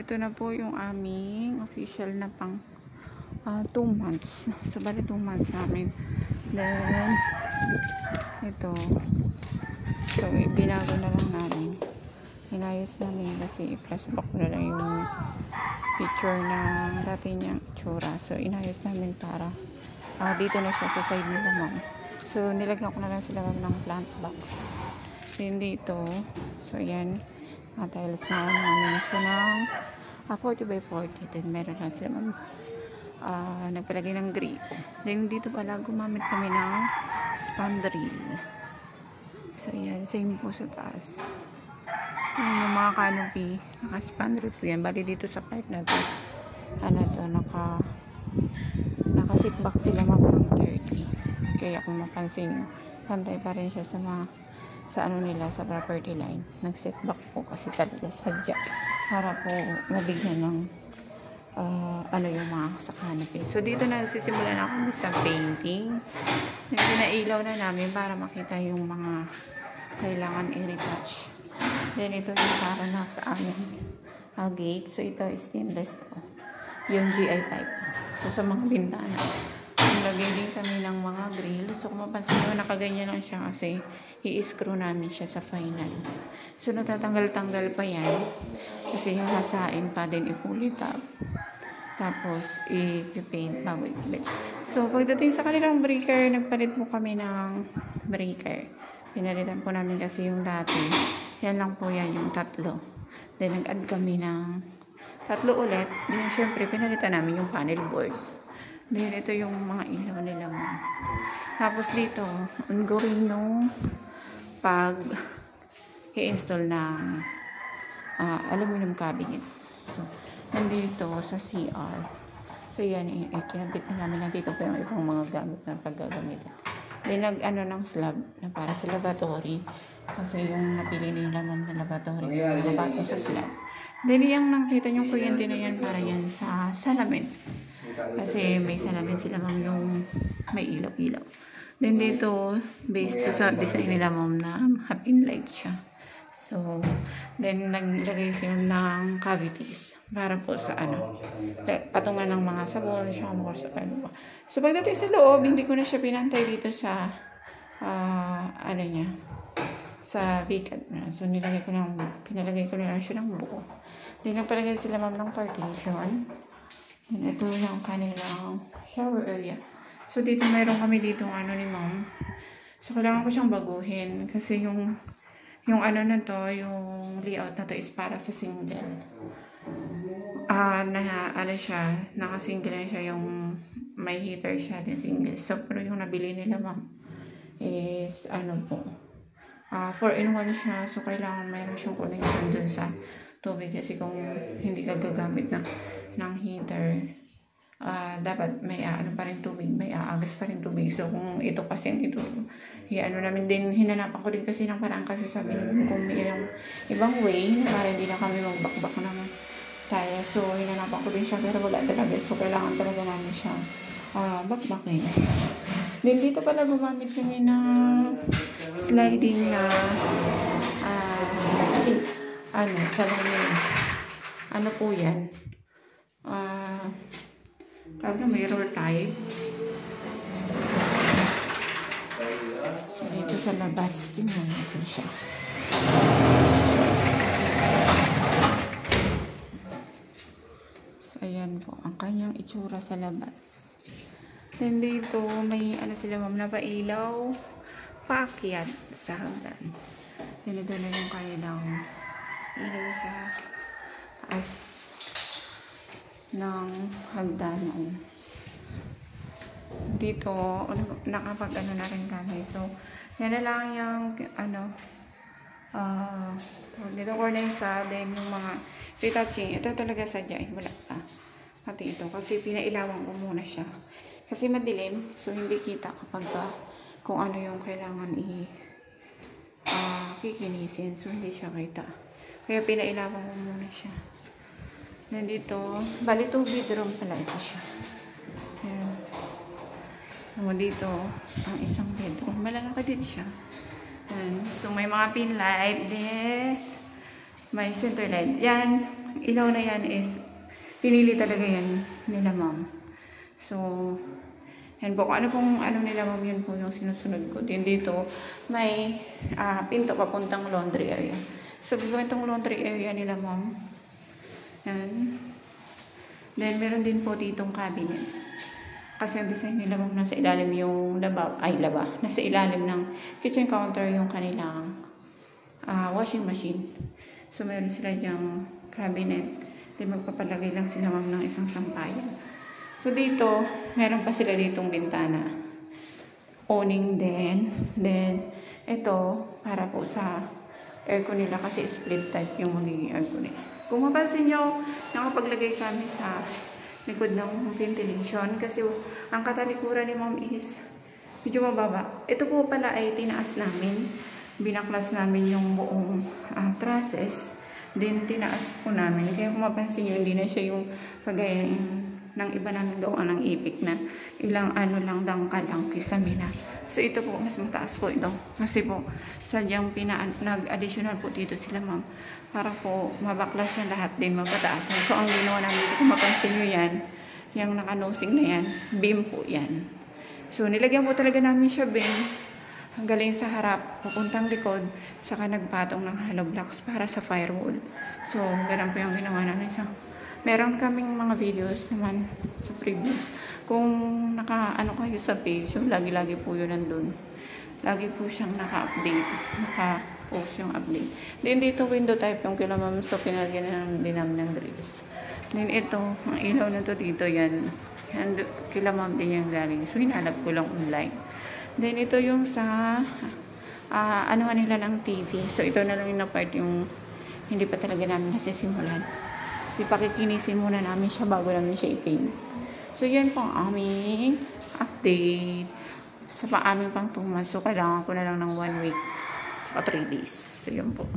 ito na po yung aming official na pang 2 months. So, bali 2 months namin. Then, ito. So, binago na lang namin. Inayos namin kasi i-flashback ko na lang yung picture ng dati niyang itsura. So, inayos namin para dito na siya sa side nila, ma'am. So, nilagyan ko na lang sila ng plant box. Then, dito. So, yan. Tiles na namin siya ng 40 by 40. Then, meron lang sila, ma'am. Nagpalagay ng grate. Then, dito pala gumamit kami ng spandrel. So, yan. Same po sa taas. Yung mga canopy, naka-spandrel po yan. Bali dito sa part na to, naka-sit-back sila, ma'am, ng 30. Kaya kung mapansin, pantay pa rin siya sa ano nila, sa property line. Nag-set back po kasi talaga sadya para po mabigyan ng yung mga sa canopy. So, dito na nagsisimula na kami sa painting. Pinailaw na namin para makita yung mga kailangan i-retouch. Then, ito yung para na sa aming gate. So, ito is stainless to. Yung GI pipe. So, sa mga bintana. Naglagay din kami ng mga grill. So, kung mapansin nyo, nakaganyan lang siya kasi i-screw namin siya sa final. So, natatanggal-tanggal pa yan. Kasi hahasain pa din, ipulit up. Tapos, i-paint bago ikabit. So, pagdating sa kanilang breaker, nagpalit po kami ng breaker. Pinalitan po namin kasi yung dati. Yan lang po yan, yung 3. Then, nag-add kami ng 3 ulit. Then, syempre, pinalitan namin yung panel board. Then, ito yung mga ilaw nila mo. Tapos, dito, ongoing nung pag-i-install ng aluminum cabinet. So, nandito sa CR. So, yan, kinabit na namin. Nandito po yung ibang mga gamit na paggagamitan. Then, ng slab na para sa lavatory. Kasi yung napili nila, ma'am, na lavatory. Mga batong sa slab. Then, yung nakita yung kuryente na yan para yan sa salamin. Kasi may salamin sila, ma'am, yung may ilaw-ilaw. Then, dito, based sa design nila, ma'am, na half-in light siya. So, then, naglagay siya ng cavities para po sa patungan ng mga sabon, shampoo, sa ano. So, pagdating sa loob, hindi ko na siya pinantay dito sa, sa bigat na. So, pinalagay ko na lang siya ng buo. Then, nagpalagay sila, ma'am, ng partition. And ito yung kanilang shower area. So, dito mayroon kami dito ni ma'am. So, kailangan ko siyang baguhin kasi yung layout na to is para sa single. Naka-single na siya, yung may heater siya, din single. So, pero yung nabili nila, ma'am, is 4-in-1 siya. So, kailangan mayroon siyang connection dun sa tubig kasi kung hindi ka gagamit ng heater, dapat may pa rin tubig, may aagas pa rin tubig. So, kung ito kasi namin din, hinanapan ko din kasi ng parang kasi sabi namin kung may ibang way para hindi na kami magbakbak ng tayo. So, hinanapan ko din siya pero wala talaga. So, kailangan talaga namin siya bakbakin. Then, dito pala gumamit kami ng sliding na salamin. Ano po yan? Mirror type. So, dito sa labas, tingnan natin siya. So, ayan po, ang kanyang itsura sa labas. Then, dito, may sila, ma'am, na pailaw, paakyat sa hagdan. Then, ito na yung kanilang ilaw sa taas ng hagdanan. Dito, nakapag na rin kami. So, yan na lang yung dito cornisa, then yung mga retouching. Ito talaga sadya, wala pa. Pati ito, kasi pinailawan ko muna siya. Kasi madilim, so hindi kita kapag kung ano yung kailangan kikinisin. So, hindi siya kita. Kaya pinailawan ko muna siya. Nandito, bali 2 bedroom pala ito siya. Ayan. Dito, ang isang bedroom. Malaki dito siya. Ayan. So, may mga pin light. May center light. Yan. ilaw na yan is pinili talaga yan nila ma'am. So, yan po. Kung ano pong ano nila ma'am, yun po yung sinusunod ko. Din dito, may pinto papuntang laundry area. So, gagawin itong laundry area nila ma'am. Yan. Then, meron din po ditong cabinet. Kasi ang design nila ma'am, nasa ilalim yung nasa ilalim ng kitchen counter yung kanilang washing machine. So, meron sila dyang cabinet. Then, magpapalagay lang sila ma'am ng isang sampayan. So, dito, meron pa sila ditong bintana. Awning din. Then, ito, para po sa aircon nila kasi split type yung magiging aircon nila. Kung mapansin nyo, nakapaglagay kami sa likod ng ventilation kasi ang katalikuran ni ma'am is medyo mababa. Ito po pala ay tinaas namin. Binaklas namin yung buong trusses. Then, tinaas po namin. Kaya kung mapansin nyo, hindi na siya yung kagaya ng iba namin gawa ng ipik na ilang ano lang, dangkal lang kisamina. So, ito po, mas mataas po ito. Kasi po, sadyang nag-additional po dito sila ma'am para po mabaklas yung lahat din mapataasan. So, ang ginawa namin dito, kung mapansin nyo yan, yung nakanosing na yan, beam po yan. So, nilagyan po talaga namin siya beam. Galing sa harap, pupuntang likod, saka nagpatong ng hollow blocks para sa firewall. So, ganun po yung ginawa namin. So, meron kaming mga videos naman sa previous. Kung naka-ano kayo sa page, so, lagi-lagi po yun nandun. Lagi po siyang naka-update. Naka-post yung update. Then, dito window type yung kila ma'am. So, pinalagyan din namin ng grills. Then, ito, ang ilaw na to dito yan. And, kila ma'am din yung galing. So, hinalap ko lang online. Then, ito yung sa anuhan nila ng TV. So, ito na lang yung part yung hindi pa talaga namin nasisimulan. Kasi pakikinisin muna namin siya bago namin siya i-paint. So, yan po ang aming update sa aming pang 2 months. So, kailangan ko na lang ng 1 week saka 3 days. So, yun po.